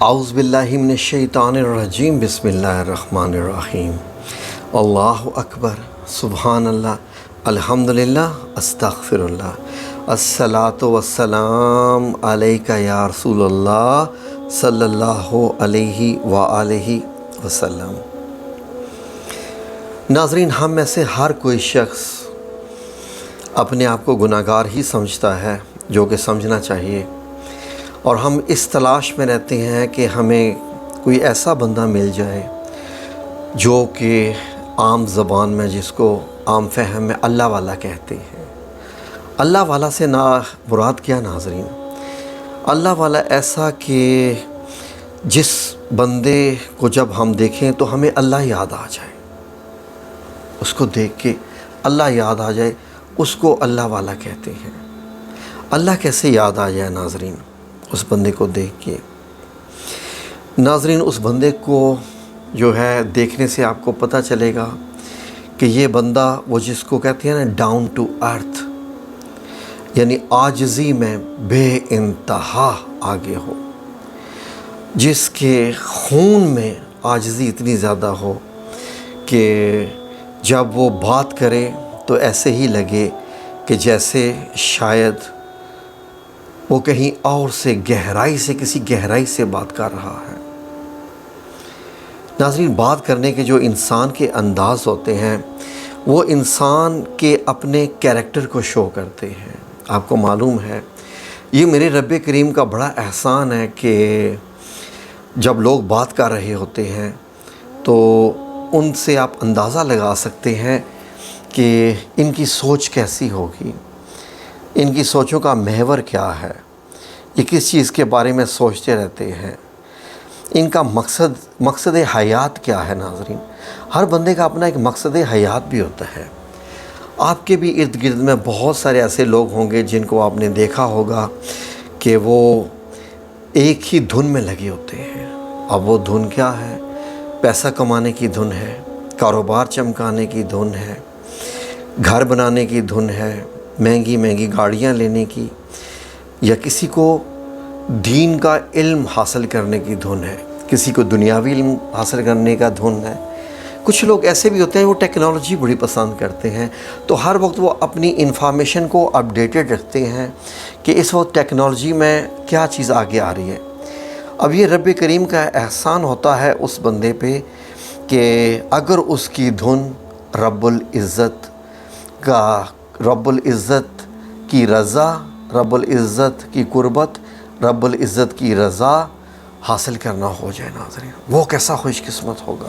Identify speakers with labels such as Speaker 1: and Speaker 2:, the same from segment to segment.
Speaker 1: اعوذ باللہ من الشیطان الرجیم بسم اللہ الرحمن الرحیم اللہ اکبر سبحان اللہ الحمدللہ استغفر اللہ الصلاۃ والسلام علیک یا رسول اللہ صلی اللہ علیہ وآلہ وسلم۔ ناظرین، ہم میں سے ہر کوئی شخص اپنے آپ کو گناہ گار ہی سمجھتا ہے، جو کہ سمجھنا چاہیے، اور ہم اس تلاش میں رہتے ہیں کہ ہمیں کوئی ایسا بندہ مل جائے جو کہ عام زبان میں، جس کو عام فہم میں اللہ والا کہتے ہیں۔ اللہ والا سے مراد کیا ناظرین؟ اللہ والا ایسا کہ جس بندے کو جب ہم دیکھیں تو ہمیں اللہ یاد آ جائے، اس کو دیکھ کے اللہ یاد آ جائے، اس کو اللہ والا کہتے ہیں۔ اللہ کیسے یاد آ جائے ناظرین؟ اس بندے کو دیکھ کے ناظرین، اس بندے کو جو ہے دیکھنے سے آپ کو پتہ چلے گا کہ یہ بندہ وہ جس کو کہتے ہیں نا ڈاؤن ٹو ارتھ، یعنی عاجزی میں بے انتہا آگے ہو، جس کے خون میں عاجزی اتنی زیادہ ہو کہ جب وہ بات کرے تو ایسے ہی لگے کہ جیسے شاید وہ کہیں اور سے گہرائی سے، کسی گہرائی سے بات کر رہا ہے۔ ناظرین، بات کرنے کے جو انسان کے انداز ہوتے ہیں وہ انسان کے اپنے کیریکٹر کو شو کرتے ہیں۔ آپ کو معلوم ہے، یہ میرے رب کریم کا بڑا احسان ہے کہ جب لوگ بات کر رہے ہوتے ہیں تو ان سے آپ اندازہ لگا سکتے ہیں کہ ان کی سوچ کیسی ہوگی، ان کی سوچوں کا محور کیا ہے، یہ کس چیز کے بارے میں سوچتے رہتے ہیں، ان کا مقصد حیات کیا ہے۔ ناظرین، ہر بندے کا اپنا ایک مقصد حیات بھی ہوتا ہے۔ آپ کے بھی ارد گرد میں بہت سارے ایسے لوگ ہوں گے جن کو آپ نے دیکھا ہوگا کہ وہ ایک ہی دھن میں لگے ہوتے ہیں۔ اب وہ دھن کیا ہے؟ پیسہ کمانے کی دھن ہے، کاروبار چمکانے کی دھن ہے، گھر بنانے کی دھن ہے، مہنگی مہنگی گاڑیاں لینے کی، یا کسی کو دین کا علم حاصل کرنے کی دھن ہے، کسی کو دنیاوی علم حاصل کرنے کا دھن ہے۔ کچھ لوگ ایسے بھی ہوتے ہیں وہ ٹیکنالوجی بڑی پسند کرتے ہیں، تو ہر وقت وہ اپنی انفارمیشن کو اپڈیٹڈ رکھتے ہیں کہ اس وقت ٹیکنالوجی میں کیا چیز آگے آ رہی ہے۔ اب یہ رب کریم کا احسان ہوتا ہے اس بندے پہ کہ اگر اس کی دھن رب العزت کی رضا، رب العزت کی قربت، رب العزت کی رضا حاصل کرنا ہو جائے ناظرین، وہ کیسا خوش قسمت ہوگا۔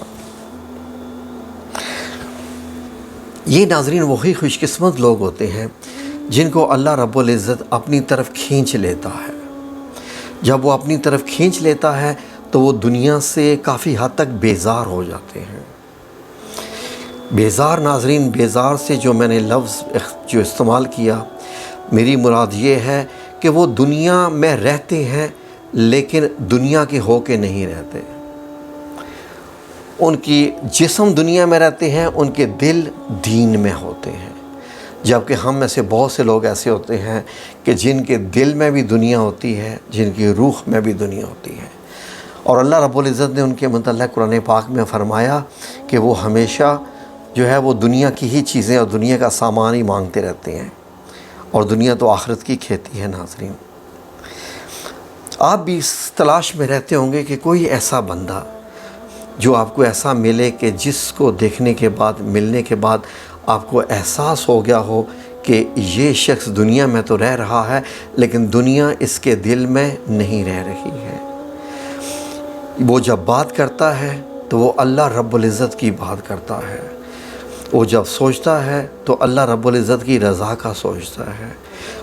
Speaker 1: یہ ناظرین وہی خوش قسمت لوگ ہوتے ہیں جن کو اللہ رب العزت اپنی طرف کھینچ لیتا ہے۔ جب وہ اپنی طرف کھینچ لیتا ہے تو وہ دنیا سے کافی حد تک بیزار ہو جاتے ہیں۔ بیزار ناظرین، بیزار سے جو میں نے لفظ جو استعمال کیا، میری مراد یہ ہے کہ وہ دنیا میں رہتے ہیں لیکن دنیا کے ہو کے نہیں رہتے۔ ان کی جسم دنیا میں رہتے ہیں، ان کے دل دین میں ہوتے ہیں، جبکہ ہم میں سے بہت سے لوگ ایسے ہوتے ہیں کہ جن کے دل میں بھی دنیا ہوتی ہے، جن کی روح میں بھی دنیا ہوتی ہے۔ اور اللہ رب العزت نے ان کے متعلق قرآن پاک میں فرمایا کہ وہ ہمیشہ جو ہے وہ دنیا کی ہی چیزیں اور دنیا کا سامان ہی مانگتے رہتے ہیں، اور دنیا تو آخرت کی کھیتی ہے ناظرین۔ آپ بھی اس تلاش میں رہتے ہوں گے کہ کوئی ایسا بندہ جو آپ کو ایسا ملے کہ جس کو دیکھنے کے بعد، ملنے کے بعد آپ کو احساس ہو گیا ہو کہ یہ شخص دنیا میں تو رہ رہا ہے لیکن دنیا اس کے دل میں نہیں رہ رہی ہے۔ وہ جب بات کرتا ہے تو وہ اللہ رب العزت کی بات کرتا ہے، وہ جب سوچتا ہے تو اللہ رب العزت کی رضا کا سوچتا ہے،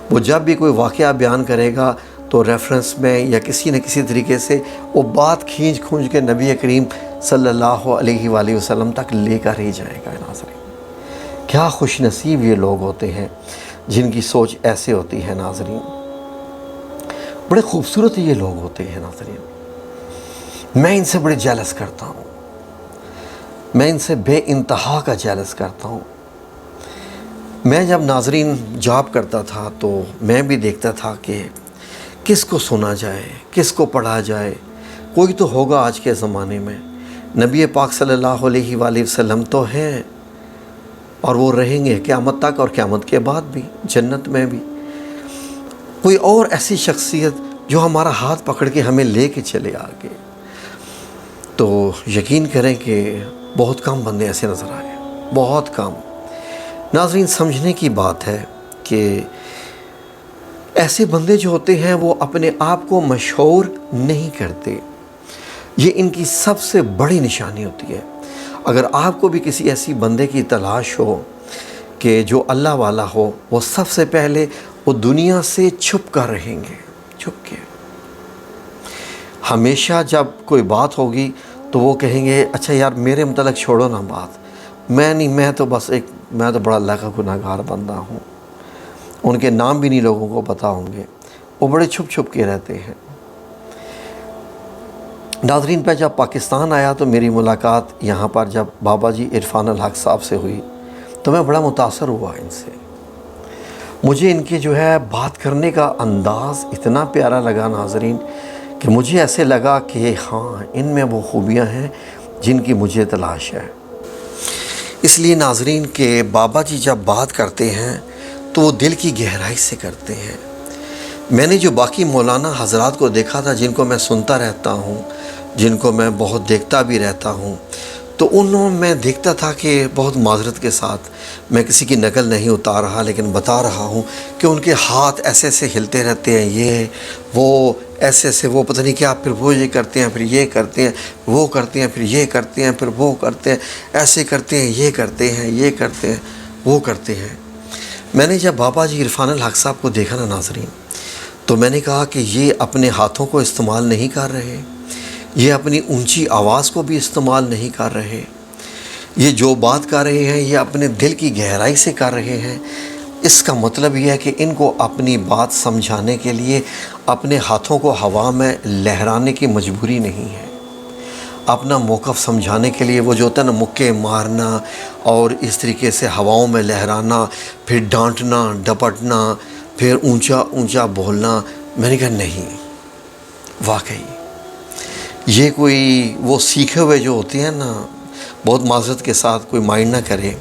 Speaker 1: وہ جب بھی کوئی واقعہ بیان کرے گا تو ریفرنس میں یا کسی نہ کسی طریقے سے وہ بات کھینچ کے نبی کریم صلی اللہ علیہ وآلہ وسلم تک لے کر ہی جائے گا ناظرین۔ کیا خوش نصیب یہ لوگ ہوتے ہیں جن کی سوچ ایسے ہوتی ہے ناظرین۔ بڑے خوبصورت یہ لوگ ہوتے ہیں ناظرین، میں ان سے بڑے جیلس کرتا ہوں، میں ان سے بے انتہا کا جیلس کرتا ہوں۔ میں جب ناظرین جاب کرتا تھا تو میں بھی دیکھتا تھا کہ کس کو سنا جائے، کس کو پڑھا جائے، کوئی تو ہوگا آج کے زمانے میں، نبی پاک صلی اللہ علیہ وآلہ وسلم تو ہیں اور وہ رہیں گے قیامت تک، اور قیامت کے بعد بھی جنت میں بھی۔ کوئی اور ایسی شخصیت جو ہمارا ہاتھ پکڑ کے ہمیں لے کے چلے آگے، تو یقین کریں کہ بہت کم بندے ایسے نظر آئے، بہت کم۔ ناظرین، سمجھنے کی بات ہے کہ ایسے بندے جو ہوتے ہیں وہ اپنے آپ کو مشہور نہیں کرتے، یہ ان کی سب سے بڑی نشانی ہوتی ہے۔ اگر آپ کو بھی کسی ایسی بندے کی تلاش ہو کہ جو اللہ والا ہو، وہ سب سے پہلے وہ دنیا سے چھپ کر رہیں گے، چھپ کے۔ ہمیشہ جب کوئی بات ہوگی تو وہ کہیں گے اچھا یار میرے متعلق چھوڑو نا بات، میں تو بڑا اللہ کا گناہ گار بندہ ہوں۔ ان کے نام بھی نہیں لوگوں کو پتہ ہوں گے، وہ بڑے چھپ چھپ کے رہتے ہیں۔ ناظرین، پہ جب پاکستان آیا تو میری ملاقات یہاں پر جب بابا جی عرفان الحق صاحب سے ہوئی تو میں بڑا متاثر ہوا ان سے۔ مجھے ان کے جو ہے بات کرنے کا انداز اتنا پیارا لگا ناظرین، کہ مجھے ایسے لگا کہ ہاں ان میں وہ خوبیاں ہیں جن کی مجھے تلاش ہے۔ اس لیے ناظرین کہ بابا جی جب بات کرتے ہیں تو وہ دل کی گہرائی سے کرتے ہیں۔ میں نے جو باقی مولانا حضرات کو دیکھا تھا، جن کو میں سنتا رہتا ہوں، جن کو میں بہت دیکھتا بھی رہتا ہوں، تو انہوں میں دیکھتا تھا کہ بہت معذرت کے ساتھ، میں کسی کی نقل نہیں اتار رہا لیکن بتا رہا ہوں کہ ان کے ہاتھ ایسے ایسے ہلتے رہتے ہیں، یہ وہ ایسے ایسے، وہ پتہ نہیں کیا، پھر وہ یہ کرتے ہیں، پھر یہ کرتے ہیں، وہ کرتے ہیں، پھر یہ کرتے ہیں، پھر وہ کرتے ہیں، ایسے کرتے ہیں، یہ کرتے ہیں، یہ کرتے ہیں، وہ کرتے ہیں۔ میں نے جب بابا جی عرفان الحق صاحب کو دیکھا نا ناظرین، تو میں نے کہا کہ یہ اپنے ہاتھوں کو استعمال نہیں کر رہے، یہ اپنی اونچی آواز کو بھی استعمال نہیں کر رہے، یہ جو بات کر رہے ہیں یہ اپنے دل کی گہرائی سے کر رہے ہیں۔ اس کا مطلب یہ ہے کہ ان کو اپنی بات سمجھانے کے لیے اپنے ہاتھوں کو ہوا میں لہرانے کی مجبوری نہیں ہے۔ اپنا موقف سمجھانے کے لیے وہ جو ہوتا ہے نا، مکے مارنا اور اس طریقے سے ہواؤں میں لہرانا، پھر ڈانٹنا، ڈپٹنا، پھر اونچا اونچا بولنا، میں نے کہا نہیں، واقعی یہ کوئی وہ سیکھے ہوئے جو ہوتے ہیں نا، بہت معذرت کے ساتھ کوئی مائنڈ نہ کرے،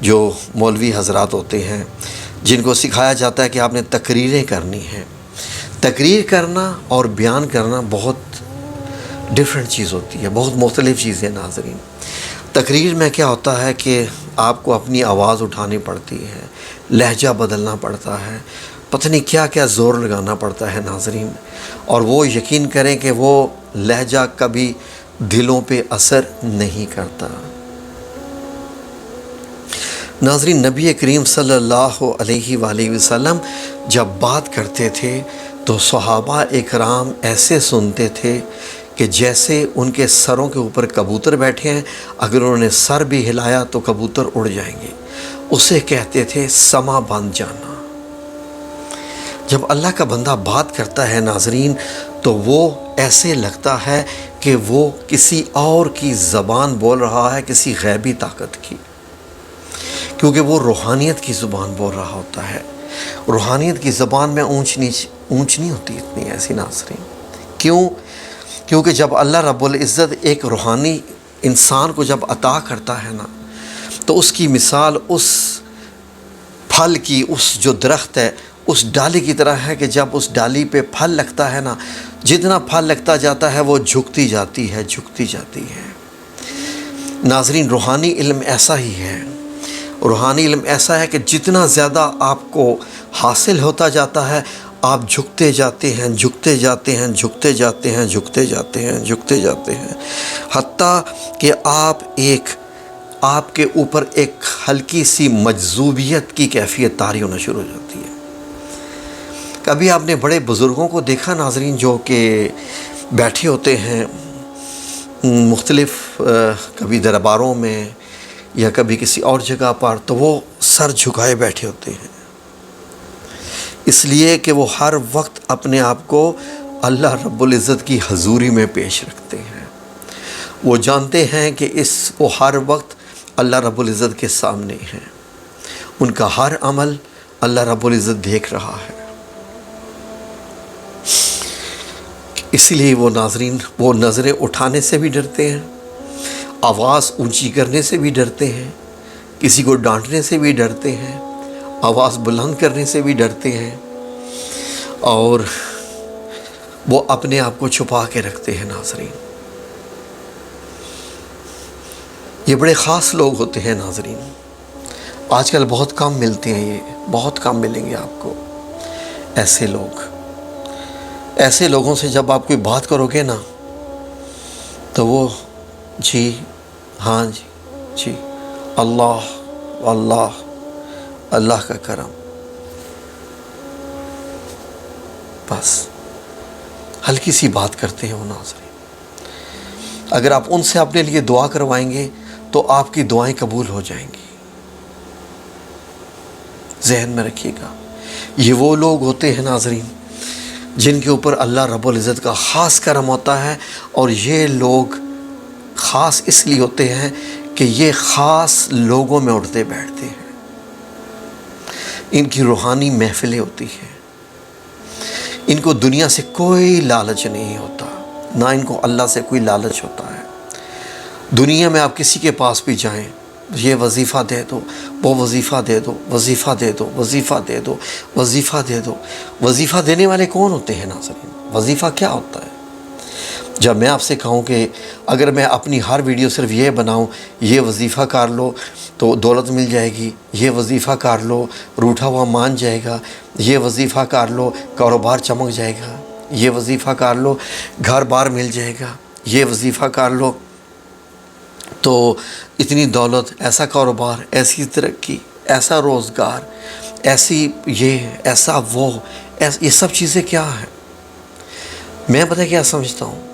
Speaker 1: جو مولوی حضرات ہوتے ہیں جن کو سکھایا جاتا ہے کہ آپ نے تقریریں کرنی ہیں۔ تقریر کرنا اور بیان کرنا بہت ڈیفرنٹ چیز ہوتی ہے، بہت مختلف چیزیں ناظرین۔ تقریر میں کیا ہوتا ہے کہ آپ کو اپنی آواز اٹھانی پڑتی ہے، لہجہ بدلنا پڑتا ہے، پتہ نہیں کیا کیا زور لگانا پڑتا ہے ناظرین، اور وہ یقین کریں کہ وہ لہجہ کبھی دلوں پہ اثر نہیں کرتا۔ ناظرین، نبی کریم صلی اللہ علیہ وآلہ وسلم جب بات کرتے تھے تو صحابہ اکرام ایسے سنتے تھے کہ جیسے ان کے سروں کے اوپر کبوتر بیٹھے ہیں، اگر انہوں نے سر بھی ہلایا تو کبوتر اڑ جائیں گے۔ اسے کہتے تھے سما بن جانا۔ جب اللہ کا بندہ بات کرتا ہے ناظرین تو وہ ایسے لگتا ہے کہ وہ کسی اور کی زبان بول رہا ہے، کسی غیبی طاقت کی، کیونکہ وہ روحانیت کی زبان بول رہا ہوتا ہے۔ روحانیت کی زبان میں اونچ نہیں ہوتی اتنی ایسی ناظرین۔ کیونکہ جب اللہ رب العزت ایک روحانی انسان کو جب عطا کرتا ہے نا، تو اس کی مثال اس پھل کی، اس جو درخت ہے اس ڈالی کی طرح ہے کہ جب اس ڈالی پہ پھل لگتا ہے نا، جتنا پھل لگتا جاتا ہے وہ جھکتی جاتی ہے، جھکتی جاتی ہے۔ ناظرین، روحانی علم ایسا ہی ہے، روحانی علم ایسا ہے کہ جتنا زیادہ آپ کو حاصل ہوتا جاتا ہے، آپ جھکتے جاتے ہیں، جھکتے جاتے ہیں، جھکتے جاتے ہیں، جھکتے جاتے ہیں، جھکتے جاتے ہیں، حتیٰ کہ آپ کے اوپر ایک ہلکی سی مجذوبیت کی کیفیت طاری ہونا شروع ہو جاتی ہے۔ کبھی آپ نے بڑے بزرگوں کو دیکھا ناظرین جو کہ بیٹھے ہوتے ہیں مختلف کبھی درباروں میں یا کبھی کسی اور جگہ پر، تو وہ سر جھکائے بیٹھے ہوتے ہیں، اس لیے کہ وہ ہر وقت اپنے آپ کو اللہ رب العزت کی حضوری میں پیش رکھتے ہیں۔ وہ جانتے ہیں کہ وہ ہر وقت اللہ رب العزت کے سامنے ہیں، ان کا ہر عمل اللہ رب العزت دیکھ رہا ہے۔ اس لیے وہ ناظرین وہ نظریں اٹھانے سے بھی ڈرتے ہیں، آواز اونچی کرنے سے بھی ڈرتے ہیں، کسی کو ڈانٹنے سے بھی ڈرتے ہیں، آواز بلند کرنے سے بھی ڈرتے ہیں، اور وہ اپنے آپ کو چھپا کے رکھتے ہیں ناظرین۔ یہ بڑے خاص لوگ ہوتے ہیں ناظرین، آج کل بہت کم ملتے ہیں، یہ بہت کم ملیں گے آپ کو ایسے لوگ۔ ایسے لوگوں سے جب آپ کوئی بات کرو گے نا تو وہ جی ہاں جی جی اللہ اللہ اللہ کا کرم، بس ہلکی سی بات کرتے ہیں وہ ناظرین۔ اگر آپ ان سے اپنے لیے دعا کروائیں گے تو آپ کی دعائیں قبول ہو جائیں گی، ذہن میں رکھیے گا۔ یہ وہ لوگ ہوتے ہیں ناظرین جن کے اوپر اللہ رب العزت کا خاص کرم ہوتا ہے، اور یہ لوگ خاص اس لیے ہوتے ہیں کہ یہ خاص لوگوں میں اٹھتے بیٹھتے ہیں، ان کی روحانی محفلیں ہوتی ہیں، ان کو دنیا سے کوئی لالچ نہیں ہوتا، نہ ان کو اللہ سے کوئی لالچ ہوتا ہے۔ دنیا میں آپ کسی کے پاس بھی جائیں، یہ وظیفہ دے دو، وہ وظیفہ دے دو، وظیفہ دے دو، وظیفہ دے دو، وظیفہ دے دو۔ وظیفہ دینے والے کون ہوتے ہیں ناظرین؟ وظیفہ کیا ہوتا ہے؟ جب میں آپ سے کہوں کہ اگر میں اپنی ہر ویڈیو صرف یہ بناؤں، یہ وظیفہ کر لو تو دولت مل جائے گی، یہ وظیفہ کر لو روٹھا ہوا مان جائے گا، یہ وظیفہ کر لو کاروبار چمک جائے گا، یہ وظیفہ کر لو گھر بار مل جائے گا، یہ وظیفہ کر لو تو اتنی دولت، ایسا کاروبار، ایسی ترقی، ایسا روزگار، ایسی یہ ایسا وہ، یہ سب چیزیں کیا ہیں؟ میں پتہ کیا سمجھتا ہوں؟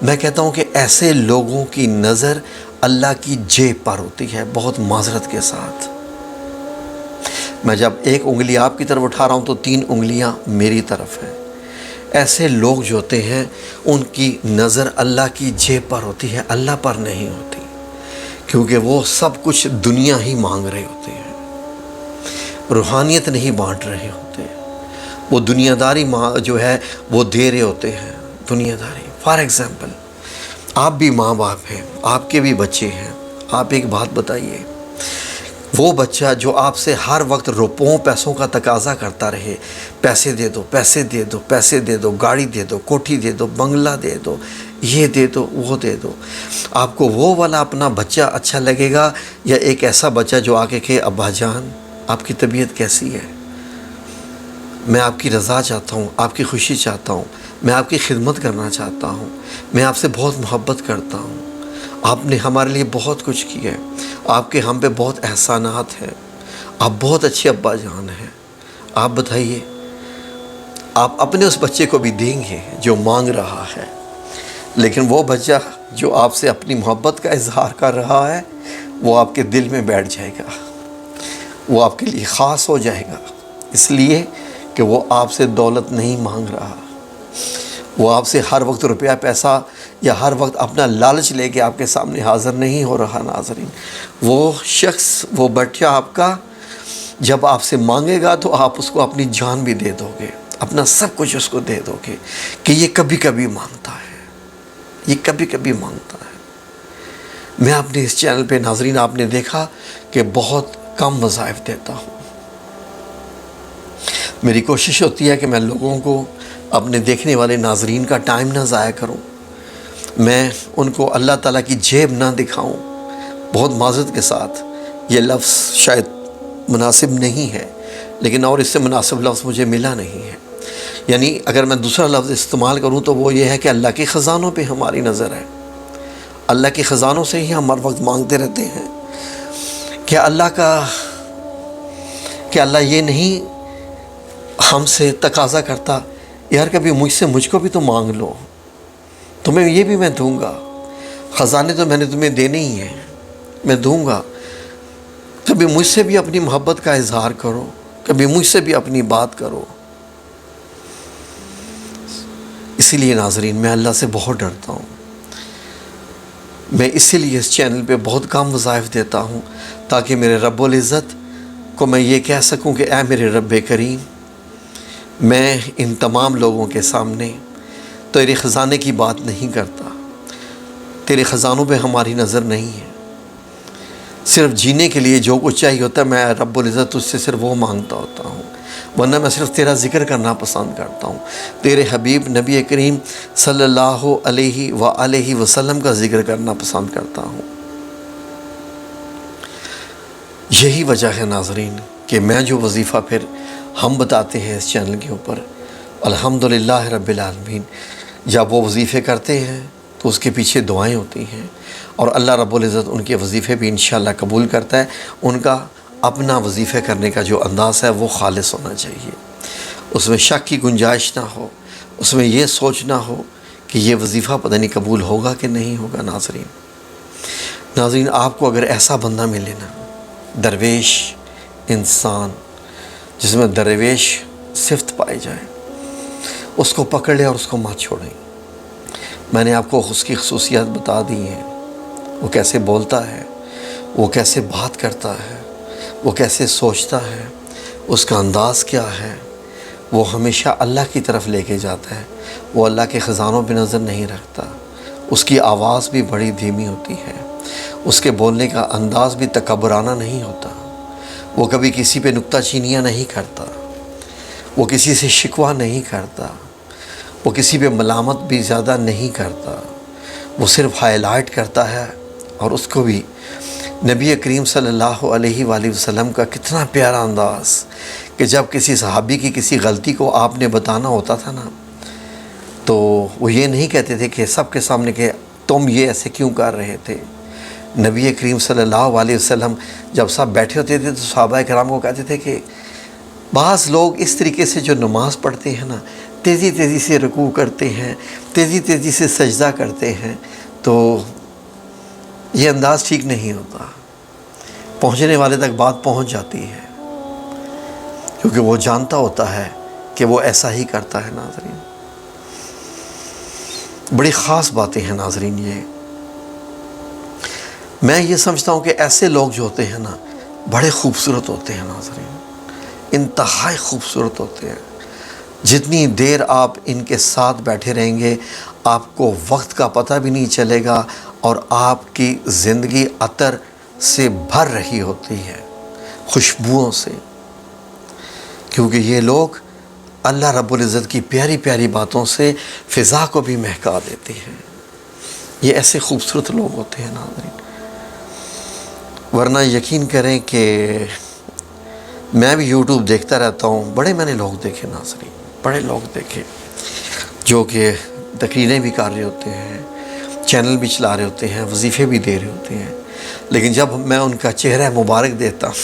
Speaker 1: میں کہتا ہوں کہ ایسے لوگوں کی نظر اللہ کی جیب پر ہوتی ہے، بہت معذرت کے ساتھ۔ میں جب ایک انگلی آپ کی طرف اٹھا رہا ہوں تو 3 انگلیاں میری طرف ہیں۔ ایسے لوگ جو ہوتے ہیں ان کی نظر اللہ کی جیب پر ہوتی ہے، اللہ پر نہیں ہوتی، کیونکہ وہ سب کچھ دنیا ہی مانگ رہے ہوتے ہیں، روحانیت نہیں بانٹ رہے ہوتے، وہ دنیا داری جو ہے وہ دے رہے ہوتے ہیں، دنیا داری۔ فار ایگزامپل آپ بھی ماں باپ ہیں، آپ کے بھی بچے ہیں، آپ ایک بات بتائیے، وہ بچہ جو آپ سے ہر وقت روپوں پیسوں کا تقاضا کرتا رہے، پیسے دے دو، پیسے دے دو، پیسے دے دو، گاڑی دے دو، کوٹھی دے دو، بنگلہ دے دو، یہ دے دو، وہ دے دو، آپ کو وہ والا اپنا بچہ اچھا لگے گا یا ایک ایسا بچہ جو آ کے کہے ابا جان آپ کی طبیعت کیسی ہے، میں آپ کی رضا چاہتا ہوں، آپ کی خوشی چاہتا ہوں، میں آپ کی خدمت کرنا چاہتا ہوں، میں آپ سے بہت محبت کرتا ہوں، آپ نے ہمارے لیے بہت کچھ کیا ہے، آپ کے ہم پہ بہت احسانات ہیں، آپ بہت اچھے ابا جان ہیں، آپ بتائیے آپ اپنے اس بچے کو بھی دیں گے جو مانگ رہا ہے؟ لیکن وہ بچہ جو آپ سے اپنی محبت کا اظہار کر رہا ہے وہ آپ کے دل میں بیٹھ جائے گا، وہ آپ کے لیے خاص ہو جائے گا، اس لیے کہ وہ آپ سے دولت نہیں مانگ رہا، وہ آپ سے ہر وقت روپیہ پیسہ یا ہر وقت اپنا لالچ لے کے آپ کے سامنے حاضر نہیں ہو رہا ناظرین۔ وہ شخص، وہ بچہ آپ کا جب آپ سے مانگے گا تو آپ اس کو اپنی جان بھی دے دو گے، اپنا سب کچھ اس کو دے دو گے، کہ یہ کبھی کبھی مانگتا ہے، یہ کبھی کبھی مانگتا ہے۔ میں اپنے اس چینل پہ ناظرین آپ نے دیکھا کہ بہت کم وظائف دیتا ہوں، میری کوشش ہوتی ہے کہ میں لوگوں کو، اپنے دیکھنے والے ناظرین کا ٹائم نہ ضائع کروں، میں ان کو اللہ تعالیٰ کی جیب نہ دکھاؤں۔ بہت معذرت کے ساتھ یہ لفظ شاید مناسب نہیں ہے، لیکن اور اس سے مناسب لفظ مجھے ملا نہیں ہے، یعنی اگر میں دوسرا لفظ استعمال کروں تو وہ یہ ہے کہ اللہ کے خزانوں پہ ہماری نظر ہے، اللہ کے خزانوں سے ہی ہم ہر وقت مانگتے رہتے ہیں۔ کہ اللہ یہ نہیں ہم سے تقاضا کرتا یار کبھی مجھ کو بھی تو مانگ لو، تمہیں یہ بھی میں دوں گا، خزانے تو میں نے تمہیں دینے ہی ہیں، میں دوں گا، کبھی مجھ سے بھی اپنی محبت کا اظہار کرو، کبھی مجھ سے بھی اپنی بات کرو۔ اسی لیے ناظرین میں اللہ سے بہت ڈرتا ہوں، میں اسی لیے اس چینل پہ بہت کم وظائف دیتا ہوں، تاکہ میرے رب العزت کو میں یہ کہہ سکوں کہ اے میرے رب کریم، میں ان تمام لوگوں کے سامنے تیرے خزانے کی بات نہیں کرتا، تیرے خزانوں پہ ہماری نظر نہیں ہے، صرف جینے کے لیے جو کچھ چاہیے ہوتا ہے میں رب العزت تجھ سے صرف وہ مانگتا ہوتا ہوں، ورنہ میں صرف تیرا ذکر کرنا پسند کرتا ہوں، تیرے حبیب نبی کریم صلی اللہ علیہ وآلہ وسلم کا ذکر کرنا پسند کرتا ہوں۔ یہی وجہ ہے ناظرین کہ میں جو وظیفہ پھر ہم بتاتے ہیں اس چینل کے اوپر، الحمدللہ رب العالمین، جب وہ وظیفے کرتے ہیں تو اس کے پیچھے دعائیں ہوتی ہیں، اور اللہ رب العزت ان کے وظیفے بھی انشاءاللہ قبول کرتا ہے۔ ان کا اپنا وظیفے کرنے کا جو انداز ہے وہ خالص ہونا چاہیے، اس میں شک کی گنجائش نہ ہو، اس میں یہ سوچ نہ ہو کہ یہ وظیفہ پتہ نہیں قبول ہوگا کہ نہیں ہوگا۔ ناظرین آپ کو اگر ایسا بندہ ملے نا، درویش انسان جس میں درویش صفت پائی جائے، اس کو پکڑ لے اور اس کو مت چھوڑیں۔ میں نے آپ کو اس کی خصوصیات بتا دی ہیں، وہ کیسے بولتا ہے، وہ کیسے بات کرتا ہے، وہ کیسے سوچتا ہے، اس کا انداز کیا ہے، وہ ہمیشہ اللہ کی طرف لے کے جاتا ہے، وہ اللہ کے خزانوں پہ نظر نہیں رکھتا، اس کی آواز بھی بڑی دھیمی ہوتی ہے، اس کے بولنے کا انداز بھی تکبرانہ نہیں ہوتا، وہ کبھی کسی پہ نکتہ چینیاں نہیں کرتا، وہ کسی سے شکوہ نہیں کرتا، وہ کسی پہ ملامت بھی زیادہ نہیں کرتا، وہ صرف ہائی لائٹ کرتا ہے۔ اور اس کو بھی نبی کریم صلی اللہ علیہ وآلہ وسلم کا کتنا پیارا انداز کہ جب کسی صحابی کی کسی غلطی کو آپ نے بتانا ہوتا تھا نا، تو وہ یہ نہیں کہتے تھے کہ سب کے سامنے کہ تم یہ ایسے کیوں کر رہے تھے۔ نبی کریم صلی اللہ علیہ وسلم جب سب بیٹھے ہوتے تھے تو صحابہ کرام کو کہتے تھے کہ بعض لوگ اس طریقے سے جو نماز پڑھتے ہیں نا، تیزی تیزی سے رکوع کرتے ہیں، تیزی تیزی سے سجدہ کرتے ہیں، تو یہ انداز ٹھیک نہیں ہوتا، پہنچنے والے تک بات پہنچ جاتی ہے، کیونکہ وہ جانتا ہوتا ہے کہ وہ ایسا ہی کرتا ہے۔ ناظرین بڑی خاص باتیں ہیں ناظرین، یہ میں یہ سمجھتا ہوں کہ ایسے لوگ جو ہوتے ہیں نا بڑے خوبصورت ہوتے ہیں ناظرین، انتہائی خوبصورت ہوتے ہیں۔ جتنی دیر آپ ان کے ساتھ بیٹھے رہیں گے آپ کو وقت کا پتہ بھی نہیں چلے گا، اور آپ کی زندگی عطر سے بھر رہی ہوتی ہے، خوشبوؤں سے، کیونکہ یہ لوگ اللہ رب العزت کی پیاری پیاری باتوں سے فضا کو بھی مہکا دیتے ہیں۔ یہ ایسے خوبصورت لوگ ہوتے ہیں ناظرین، ورنہ یقین کریں کہ میں بھی یوٹیوب دیکھتا رہتا ہوں، بڑے میں نے لوگ دیکھے ناظرین، بڑے لوگ دیکھے جو کہ تقریریں بھی کر رہے ہوتے ہیں، چینل بھی چلا رہے ہوتے ہیں، وظیفے بھی دے رہے ہوتے ہیں، لیکن جب میں ان کا چہرہ مبارک دیتا ہوں،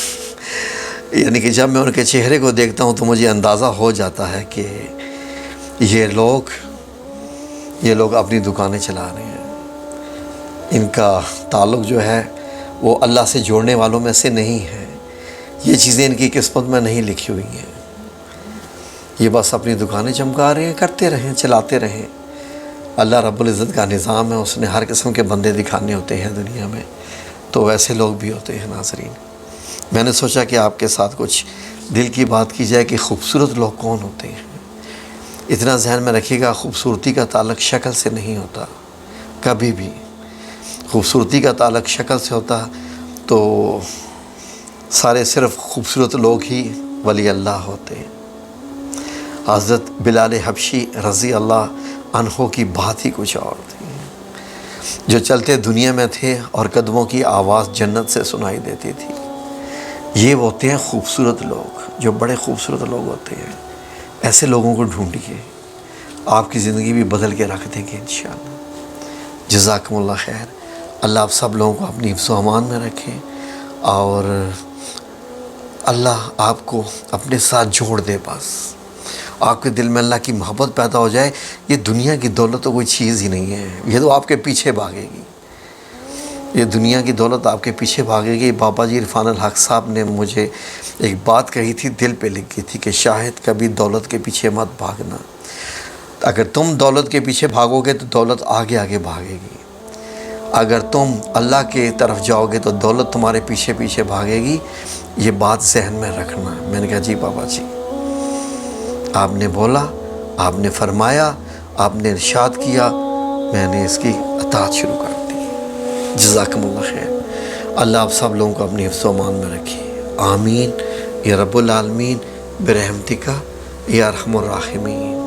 Speaker 1: یعنی کہ جب میں ان کے چہرے کو دیکھتا ہوں تو مجھے اندازہ ہو جاتا ہے کہ یہ لوگ اپنی دکانیں چلا رہے ہیں، ان کا تعلق جو ہے وہ اللہ سے جوڑنے والوں میں سے نہیں ہے، یہ چیزیں ان کی قسمت میں نہیں لکھی ہوئی ہیں، یہ بس اپنی دکانیں چمکا رہے ہیں، کرتے رہیں، چلاتے رہیں۔ اللہ رب العزت کا نظام ہے، اس نے ہر قسم کے بندے دکھانے ہوتے ہیں دنیا میں، تو ویسے لوگ بھی ہوتے ہیں ناظرین۔ میں نے سوچا کہ آپ کے ساتھ کچھ دل کی بات کی جائے کہ خوبصورت لوگ کون ہوتے ہیں۔ اتنا ذہن میں رکھیے گا، خوبصورتی کا تعلق شکل سے نہیں ہوتا کبھی بھی، خوبصورتی کا تعلق شکل سے ہوتا تو سارے صرف خوبصورت لوگ ہی ولی اللہ ہوتے ہیں۔ حضرت بلال حبشی رضی اللہ عنہ کی بات ہی کچھ اور تھی، جو چلتے دنیا میں تھے اور قدموں کی آواز جنت سے سنائی دیتی تھی۔ یہ وہ ہوتے ہیں خوبصورت لوگ، جو بڑے خوبصورت لوگ ہوتے ہیں۔ ایسے لوگوں کو ڈھونڈیے، آپ کی زندگی بھی بدل کے رکھ دیں گے انشاءاللہ۔ جزاکم اللہ خیر۔ اللہ آپ سب لوگوں کو اپنی حفظ و امان میں رکھیں، اور اللہ آپ کو اپنے ساتھ جوڑ دے، بس آپ کے دل میں اللہ کی محبت پیدا ہو جائے۔ یہ دنیا کی دولت تو کوئی چیز ہی نہیں ہے، یہ تو آپ کے پیچھے بھاگے گی، یہ دنیا کی دولت آپ کے پیچھے بھاگے گی۔ بابا جی عرفان الحق صاحب نے مجھے ایک بات کہی تھی، دل پہ لکھ گئی تھی کہ شاہد کبھی دولت کے پیچھے مت بھاگنا، اگر تم دولت کے پیچھے بھاگو گے تو دولت آگے آگے بھاگے گی، اگر تم اللہ کے طرف جاؤ گے تو دولت تمہارے پیچھے پیچھے بھاگے گی۔ یہ بات ذہن میں رکھنا۔ میں نے کہا جی بابا جی، آپ نے بولا، آپ نے فرمایا، آپ نے ارشاد کیا، میں نے اس کی اطاعت شروع کر دی۔ جزاکم اللہ خیر۔ اللہ آپ سب لوگوں کو اپنی حفظ و امان میں رکھے، آمین یا رب العالمین برحمتک یا ارحم الراحمین۔